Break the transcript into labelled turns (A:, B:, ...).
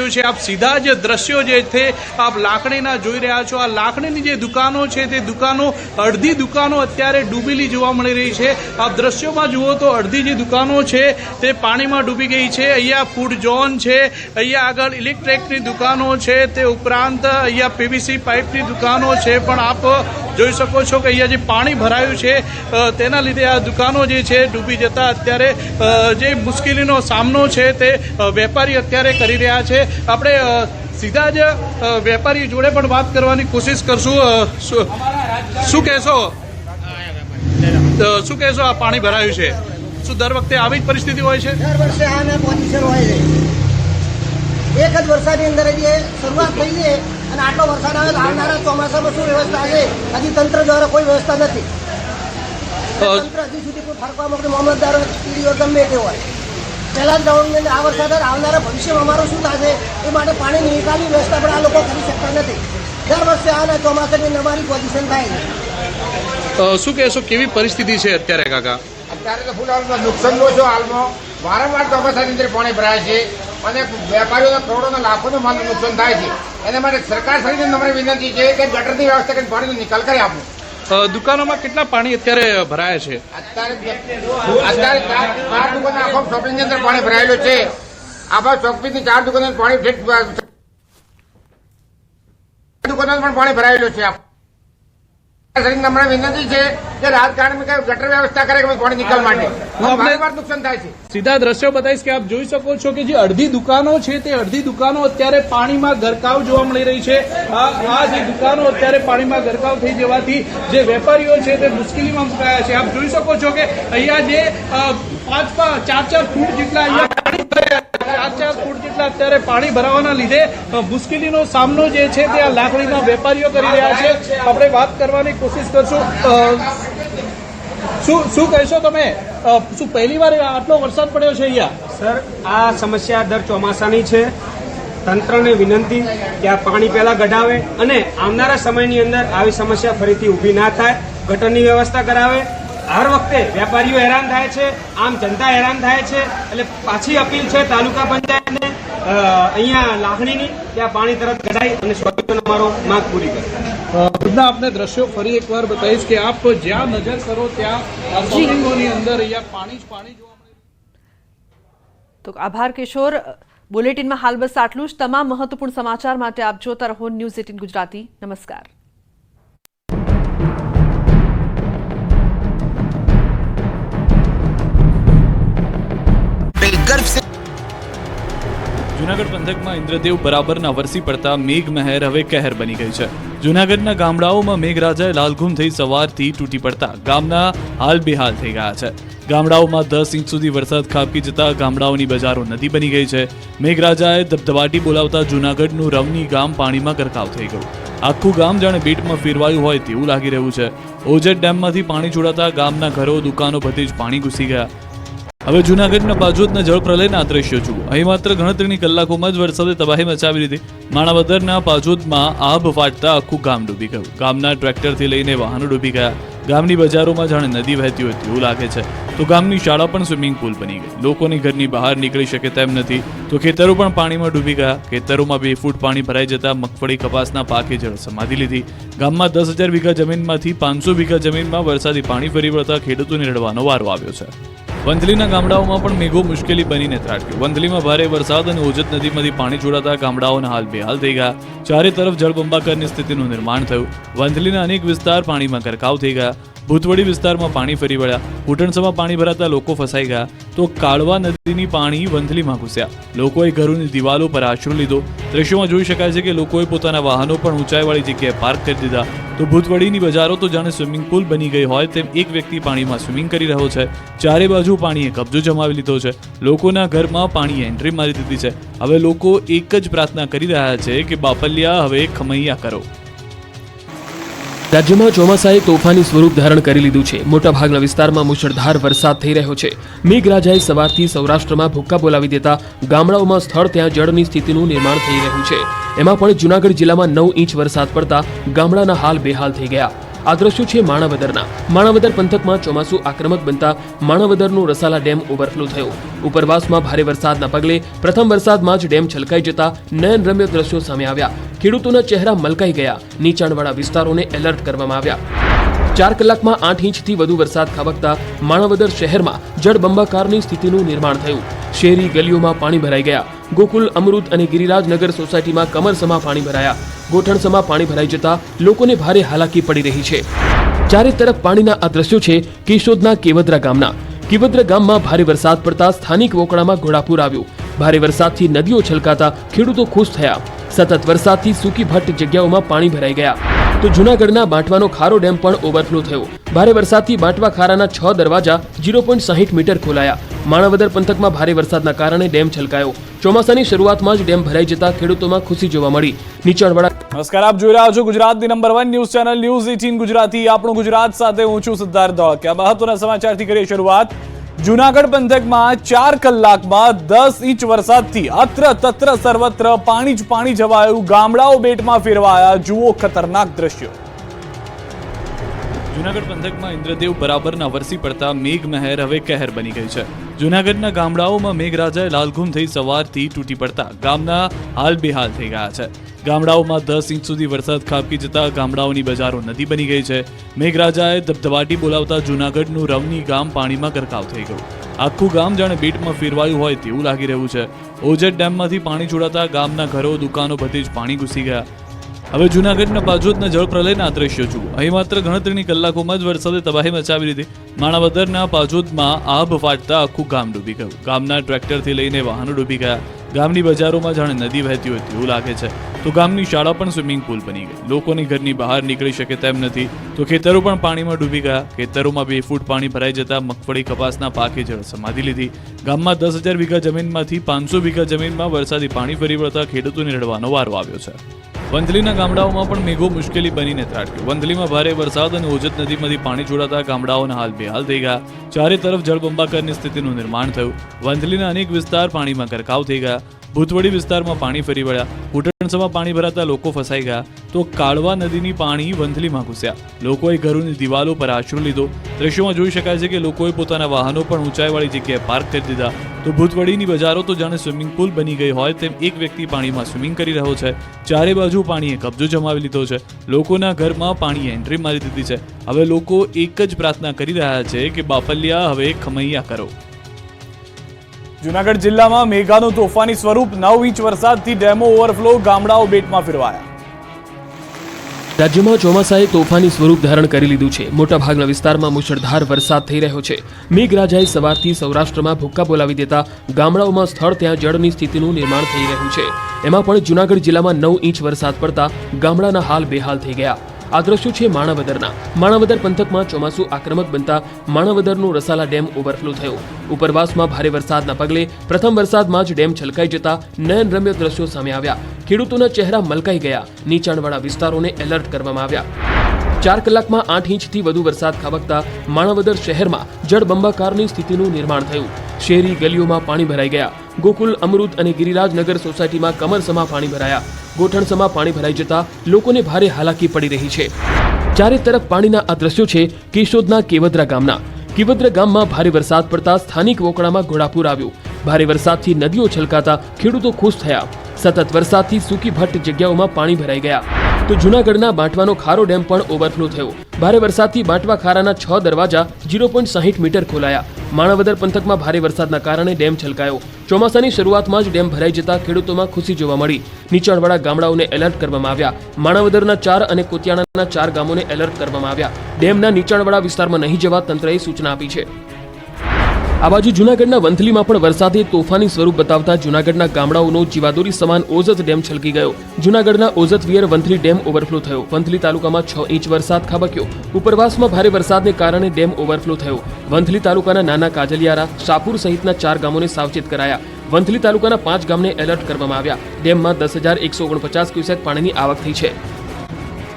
A: રહ્યું છે। આપ સીધા જ દ્રશ્યો જે છે આપ લાકડીના જોઈ રહ્યા છો। આ લાકડીની જે દુકાનો છે તે દુકાનો અડધી દુકાનો અત્યારે ડૂબેલી જોવા મળી રહી છે। આપ દ્રશ્યોમાં જુઓ તો અડધી જે દુકાનો છે તે પાણીમાં ડૂબી ગઈ છે। અહીંયા ફૂડ ઝોન છે, અહીંયા આગળ ઇલેક્ટ્રિકની દુકાનો છે, તે ઉપરાંત અહીંયા પીવીસી પાઇપની દુકાનો છે। પણ આપ જોઈ શકો છો કે અહીંયા જે પાણી ભરાયું છે તેના લીધે આ દુકાનો જે છે ડૂબી જતા અત્યારે જે મુશ્કેલીનો સામનો છે તે વેપારી અત્યારે કરી રહ્યા છે। આપણે સીધા જ વેપારી જોડે પણ વાત કરવાની કોશિશ કરશું। શું કહેશો આ પાણી ભરાયું છે, શું દર વખતે આવી જ પરિસ્થિતિ હોય છે?
B: દર વર્ષે આના પોઝિશન હોય છે। એક જ વર્ષની અંદર જે શરૂઆત થઈ છે અને આટલો વરસાદ આવે તો આવનારા ચોમાસામાં શું વ્યવસ્થા છે હજી તંત્ર દ્વારા કોઈ વ્યવસ્થા નથી। તંત્ર હજી સુધી કોઈ ફરકવા માટે મામલતદારો ટીડીઓ ગમે તે હોય પહેલા જ ગવર્મેન્ટ આ વરસાદ આવનારા ભવિષ્યમાં અમારું શું થશે એ માટે પાણીની નિકાલની વ્યવસ્થા પણ આ લોકો કરી શકતા નથી। દર વર્ષે આના ચોમાસાની અમારી પોઝિશન થાય છે।
A: શું કહેશો, કેવી પરિસ્થિતિ છે અત્યારે કાકા?
C: અત્યારે તો ફૂલ હાલમાં નુકસાન લો છો। હાલમાં વારંવાર ચોમાસાની અંદર પાણી ભરાય છે અને વેપારીઓને કરોડોના લાખોનો માલનું નુકસાન થાય છે। એના માટે સરકાર શ્રીને અમારી વિનંતી છે કે ગટરની વ્યવસ્થા કરીને પાણીનો નિકાલ કરી આપો।
A: દુકાનોમાં કેટલા પાણી અત્યારે ભરાયા છે?
C: અત્યારે 4 દુકાનો આખો શોપિંગની અંદર પાણી ભરાયેલું છે। આખા શોપિંગની 4 દુકાનો પાણી દુકાનો પણ પાણી ભરાયેલું છે। વિનંતી છે કે રાજકારણમાં ગટર વ્યવસ્થા કરે કે પાણી નિકાલ માટે નુકસાન થાય છે।
A: સીધા દ્રશ્યો બતાવીશ કે આપ જોઈ શકો છો કે જે અડધી દુકાનો છે તે અડધી દુકાનો અત્યારે પાણીમાં ગરકાવ જોવા મળી રહી છે। આ જે દુકાનો અત્યારે પાણીમાં ગરકાવ થઈ જવાથી જે વેપારીઓ છે તે મુશ્કેલીમાં મુકાયા છે। આપ જોઈ શકો છો કે અહીંયા જે 4 ફૂટ જેટલા અહીંયા 4 ફૂટ જેટલા અત્યારે પાણી ભરાવાના લીધે મુશ્કેલીનો સામનો જે છે તે આ લાકડીના વેપારીઓ કરી રહ્યા છે। આપણે વાત કરવાની કોશિશ કરશું। શું કહેશો તમે, શું પહેલી વાર આટલો વરસાદ પડ્યો છે અહીંયા?
D: સર, આ સમસ્યા દર ચોમાસાની છે। તંત્રને વિનંતી કે આ પાણી પહેલા કઢાવે અને આવનારા સમયની અંદર આવી સમસ્યા ફરીથી ઊભી ના થાય, ગટરની વ્યવસ્થા કરાવે। હર વખતે વેપારીઓ હેરાન થાય છે, આમ જનતા હેરાન થાય છે। એટલે પાછી અપીલ છે તાલુકા પંચાયતને અહીંયા લાખણીની ત્યાં પાણી તરત કઢાઈ અને સ્વતંત્ર અમારો માંગ પૂરી કરે।
A: આપને દ્રશ્યો ફરી એકવાર બતાવીશ કે આપ જ્યાં નજર કરો ત્યાં શોપિંગોની અંદર અહીંયા પાણી જ પાણી જોવા મળે।
E: તો આભાર કિશોર। બુલેટિનમાં હાલ બસ આટલું જ। તમામ મહત્વપૂર્ણ સમાચાર માટે આપ જોતા રહો ન્યૂઝ 18 ગુજરાતી। નમસ્કાર।
F: જૂનાગઢ પંથકમાં ઇન્દ્રદેવ બરાબરના વરસી પડતા મેઘમહેર હવે કહેર બની ગઈ છે। જૂનાગઢના ગામડાઓમાં મેઘરાજાએ લાલઘુમ થઈ સવારથી તૂટી પડતા ગામના હાલ બેહાલ થઈ ગયા છે। ગામડાઓમાં 10 ઇંચ સુધી વરસાદ ખાબકી જતા ગામડાઓની બજારો નદી બની ગઈ છે। મેઘરાજાએ ધબધબાટી બોલાવતા જૂનાગઢનું રવની ગામ પાણીમાં ગરકાવ થઈ ગયું। આખું ગામ જાણે બેટમાં ફેરવાયું હોય તેવું લાગી રહ્યું છે। ઓજત ડેમમાંથી પાણી છોડાતા ગામના ઘરો, દુકાનો બધે જ પાણી ઘૂસી ગયા। હવે જૂનાગઢના પાજોદના જળપ્રલયના દ્રશ્યો જુઓ। અહીં માત્ર ગણતરીની કલાકોમાં જ વરસાદે તબાહી મચાવી દીધી। માણાવદરના પાજોદમાં આભ ફાટતા આખું ગામ ડૂબી ગયું। ગામના ટ્રેક્ટરથી લઈને વાહનો ડૂબી ગયા। ગામની બજારોમાં જાણે નદી વહેતી હોય તેવું લાગે છે। તો ગામની શાળા પણ સ્વિમિંગ પુલ બની ગઈ। લોકોની ઘરની બહાર નીકળી શકે તેમ નથી। તો ખેતરો પણ પાણીમાં ડૂબી ગયા। ખેતરોમાં 2 ફૂટ પાણી ભરાઈ જતા મગફળી, કપાસના પાકે જળ સમાધી લીધી। ગામમાં 10,000 વીઘા જમીનમાંથી 500 વીઘા જમીનમાં વરસાદી પાણી ફરી વળતા ખેડૂતોને રડવાનો વારો આવ્યો છે। વંથલીના ગામડાઓમાં પણ મેઘો મુશ્કેલી બનીને ત્રાટક્યો। વંથલીમાં ભારે વરસાદ અને ઓજત નદીમાંથી પાણી છોડાતા ગામડાઓના હાલ બેહાલ થઈ ગયા। ચારે તરફ જળબંબાકારની સ્થિતિનું નિર્માણ થયું। વંથલીના અનેક વિસ્તાર પાણીમાં ગરકાવ થઈ ગયા। ભૂતવડી વિસ્તારમાં પાણી ફરી વળ્યા। ઘૂંટણસમાં પાણી ભરાતા લોકો ફસાઈ ગયા। તો કાળવા નદીની પાણી વંથલીમાં ઘૂસ્યા। લોકોએ ઘરોની દિવાલો પર આશરો લીધો। દ્રશ્યોમાં જોઈ શકાય છે કે લોકોએ પોતાના વાહનો પણ ઊંચાઈવાળી જગ્યાએ પાર્ક કરી દીધા। તો ભૂતવડીની બજારો તો જાણે સ્વિમિંગ પુલ બની ગઈ હોય તેમ એક વ્યક્તિ પાણીમાં સ્વિમિંગ કરી રહ્યો છે। ચારે બાજુ પાણીએ કબજો જમાવી લીધો છે। લોકોના ઘરમાં પાણીએ એન્ટ્રી મારી દીધી છે। હવે લોકો એક જ પ્રાર્થના કરી રહ્યા છે કે બાપલિયા હવે ખમૈયા કરો।
G: રાજ્યમાં ચોમાસાએ તોફાની સ્વરૂપ ધારણ કરી લીધું છે। મોટાભાગના વિસ્તારમાં મુશળધાર વરસાદ થઈ રહ્યો છે। મેઘરાજાએ સવારથી સૌરાષ્ટ્રમાં ભૂક્કા બોલાવી દેતા ગામડાઓમાં સ્થળ ત્યાં જળની સ્થિતિનું નિર્માણ થઈ રહ્યું છે। એમાં પણ જૂનાગઢ જિલ્લામાં 9 ઇંચ વરસાદ પડતા ગામડાના હાલ બેહાલ થઈ ગયા। આ દ્રશ્યો છે માણાવદરના. માણાવદર પંથકમાં ચોમાસું આક્રમક બનતા માણાવદરનો રસાલા ડેમ ઓવરફ્લો થયો. ઉપરવાસમાં ભારે વરસાદના પગલે પ્રથમ વરસાદમાં જ ડેમ છલકાઈ જતા નયનરમ્ય દ્રશ્યો સામે આવ્યા. ખેડૂતોના ચહેરા મલકાઈ ગયા. નીચાણવાળા વિસ્તારોને એલર્ટ કરવામાં આવ્યા. 4 કલાકમાં 8 ઇંચથી વધુ વરસાદ ખાબકતા માણાવદર શહેરમાં જળબંબાકારની સ્થિતિનું નિર્માણ થયું. શેરી ગલીઓમાં પાણી ભરાઈ ગયા. ગોકુલ, અમૃત અને ગિરિરાજનગર સોસાયટીમાં કમરસમા પાણી ભરાયા. ગોઠણસમા પાણી ભરાઈ જતા લોકોને ભારે હાલાકી પડી રહી છે. ચારે તરફ પાણીના આ દ્રશ્યો છે કેશોદના કેવદરા ગામના. કેવદરા ગામમાં ભારે વરસાદ પડતા સ્થાનિક વોકળામાં ઘોડાપૂર આવ્યું. ભારે વરસાદથી નદીઓ છલકાતા ખેડૂતો ખુશ થયા. સતત વરસાદથી સૂકી ભટ્ટ જગ્યાઓમાં પાણી ભરાઈ ગયા. તો જૂનાગઢના બાંટવાનો ખારો ડેમ પણ ઓવરફ્લો થયો. ભારે વરસાદથી બાંટવા ખારાના 6 દરવાજા 0.60 મીટર ખોલાયા. માણાવદર પંથકમાં ભારે વરસાદના કારણે ડેમ છલકાયો. ચોમાસાની શરૂઆતમાં જ ડેમ ભરાઈ જતા ખેડૂતોમાં ખુશી જોવા મળી. નીચાણવાળા
F: નમસ્કાર, આપ જોઈ રહ્યા છો ગુજરાતની number 1 news channel news 18 Gujarati. આપણું ગુજરાત સાથે હું છું સિદ્ધાર્થ ધોળકિયા. મહત્વના સમાચારથી કરીએ શરૂઆત. જૂનાગઢ પંથકમાં 4 કલાકમાં 10 ઇંચ વરસાદથી અત્ર તત્ર સર્વત્ર પાણી જ પાણી જવાયું. ગામડાઓ બેટમાં ફેરવાયા. જુઓ ખતરનાક દ્રશ્યો. જૂનાગઢ પંથકમાં ઇન્દ્રદેવ બરાબરના વરસી પડતા મેઘમહેર હવે કહેર બની ગઈ છે. જૂનાગઢના ગામડાઓમાં મેઘરાજાએ લાલઘુમ થઈ સવારથી તૂટી પડતા ગામના હાલ બેહાલ થઈ ગયા છે. ગામડાઓમાં 10 ઇંચ સુધી વરસાદ ખાબકી જતા ગામડાઓની બજારો નદી બની ગઈ છે. મેઘરાજાએ ધબધબાટી બોલાવતા જૂનાગઢનું રવની ગામ પાણીમાં ગરકાવ થઈ ગયું. આખું ગામ જાણે બેટમાં ફેરવાયું હોય તેવું લાગી રહ્યું છે. ઓજત ડેમમાંથી પાણી છોડાતા ગામના ઘરો, દુકાનો બધે જ પાણી ઘૂસી ગયા. હવે જૂનાગઢના પાજોદના જળપ્રલયના દ્રશ્યો જુઓ. અહીં માત્ર ગણતરીની કલાકોમાં જ વરસાદે તબાહી મચાવી દીધી. માણાવદરના પાજોદમાં આભ ફાટતા આખું ગામ ડૂબી ગયું. ગામના ટ્રેક્ટરથી લઈને વાહનો ડૂબી ગયા. ગામની બજારોમાં જાણે નદી વહેતી હોય તેવું લાગે છે. તો ગામની શાળા પણ સ્વિમિંગ પુલ બની ગઈ. લોકોની ઘરની બહાર નીકળી શકે તેમ નથી. તો ખેતરો પણ પાણીમાં ડૂબી ગયા. ખેતરોમાં 2 ફૂટ પાણી ભરાઈ જતા મગફળી, કપાસના પાકે જળ સમાધિ લીધી. ગામમાં 10,000 વીઘા જમીનમાંથી 500 વીઘા જમીનમાં વરસાદી પાણી ફરી વળતા ખેડૂતોને રડવાનો વારો આવ્યો છે. વંથલીના ગામડાઓમાં પણ મેઘો મુશ્કેલી બનીને ત્રાટક્યો. વંથલીમાં ભારે વરસાદ અને ઓજત નદીમાંથી પાણી છોડાતા ગામડાઓના હાલ બેહાલ થઈ ગયા. ચારે તરફ જળબંબાકારની સ્થિતિનું નિર્માણ થયું. વંથલીના અનેક વિસ્તાર પાણીમાં ગરકાવ થઈ ગયા. ભૂતવડી વિસ્તારમાં પાણી ફરી વળ્યા. ઘૂંટણસમાં પાણી ભરાતા લોકો ફસાઈ ગયા. તો કાળવા નદીની પાણી વંથલીમાં ઘૂસ્યા. લોકોએ ઘરોની દિવાલો પર આશરો લીધો. દ્રશ્યોમાં જોઈ શકાય છે કે લોકોએ પોતાના વાહનો પણ ઊંચાઈવાળી જગ્યાએ પાર્ક કરી દીધા. તો ભૂતવડીની બજારો તો જાણે સ્વિમિંગ પુલ બની ગઈ હોય તેમ એક વ્યક્તિ પાણીમાં સ્વિમિંગ કરી રહ્યો છે. ચારે બાજુ પાણીએ કબજો જમાવી લીધો છે. લોકોના ઘરમાં પાણીએ એન્ટ્રી મારી દીધી છે. હવે લોકો એક જ પ્રાર્થના કરી રહ્યા છે કે બાપલિયા હવે ખમૈયા કરો. જૂનાગઢ જિલ્લામાં મેઘાનું તોફાની સ્વરૂપ. 9 ઇંચ વરસાદથી ડેમો ઓવરફ્લો. ગામડાઓ બેટમાં ફેરવાયા.
G: રાજ્યમાં ચોમાસાએ તોફાની સ્વરૂપ ધારણ કરી લીધું છે. મોટાભાગના વિસ્તારમાં મુશળધાર વરસાદ થઈ રહ્યો છે. મેઘરાજાએ સવારથી સૌરાષ્ટ્રમાં ભૂક્કા બોલાવી દેતા ગામડાઓમાં સ્થળ ત્યાં જળની સ્થિતિનું નિર્માણ થઈ રહ્યું છે. એમાં પણ જૂનાગઢ જિલ્લામાં 9 ઇંચ વરસાદ પડતા ગામડાના હાલ બેહાલ થઈ ગયા. આ દ્રશ્યો છે માણાવદરના. માણાવદર પંથકમાં ચોમાસું આક્રમક બનતા માણાવદરનો રસાલા ડેમ ઓવરફ્લો થયો. ઉપરવાસમાં ભારે વરસાદના પગલે પ્રથમ વરસાદમાં જ ડેમ છલકાઈ જતા નયનરમ્ય દ્રશ્યો સામે આવ્યા. ખેડૂતોના ચહેરા મલકાઈ ગયા. નીચાણવાળા વિસ્તારોને એલર્ટ કરવામાં આવ્યા. 4 કલાકમાં 8 ઇંચથી વધુ વરસાદ ખાબકતા માણાવદર શહેરમાં જળબંબાકારની સ્થિતિનું નિર્માણ થયું. શેરી ગલીઓમાં પાણી ભરાઈ ગયા. ગોકુલ, અમૃત અને ગિરિરાજનગર સોસાયટીમાં કમરસમા પાણી ભરાયા. ગોઠણસમા પાણી ભરાઈ જતા લોકોને ભારે હાલાકી પડી રહી છે. ચારે તરફ પાણીના આ દ્રશ્યો છે કેશોદના કેવદરા ગામના. કેવદરા ગામમાં ભારે વરસાદ પડતા સ્થાનિક વોકળામાં ઘોડાપૂર આવ્યું. ભારે વરસાદથી નદીઓ છલકાતા ખેડૂતો ખુશ થયા. સતત વરસાદથી સૂકી ભટ્ટ જગ્યાઓમાં પાણી ભરાઈ ગયા. તો જૂનાગઢના બાંટવાનો ખારો ડેમ પણ ઓવરફ્લો થયો. ભારે વરસાદથી બાંટવા ખારાના 6 દરવાજા 0.60 મીટર ખોલાયા. માણાવદર પંથકમાં ભારે વરસાદના કારણે ડેમ છલકાયો. ચોમાસાની શરૂઆતમાં જ ડેમ ભરાઈ જતા ખેડૂતોમાં ખુશી જોવા મળી. નીચાણવાળા ગામડાઓને એલર્ટ કરવામાં આવ્યા. માણાવદરના 4 અને કોતિયાણાના 4 ગામોને એલર્ટ કરવામાં આવ્યા. ડેમના નીચાણવાળા વિસ્તારમાં નહીં જવા તંત્રએ સૂચના આપી છે. આ બાજુ જૂનાગઢના વંથલીમાં પણ વરસાદે તોફાની સ્વરૂપ બતાવતા જૂનાગઢના ગામડાઓનો જીવાદોરી સમાન ઓજત ડેમ છલકી ગયો. જૂનાગઢના Ojat weir Vanthali dam overflow થયો. વંથલી તાલુકામાં 6 ઇંચ વરસાદ ખાબક્યો. ઉપરવાસમાં ભારે વરસાદને કારણે ડેમ ઓવરફ્લો થયો. વંથલી તાલુકાના નાના કાજલિયારા, શાપુર સહિતના 4 ગામોને સાવચેત કરાયા. વંથલી તાલુકાના 5 ગામને એલર્ટ કરવામાં આવ્યા. ડેમમાં 10,149 ક્યુસેક પાણીની આવક થઈ છે.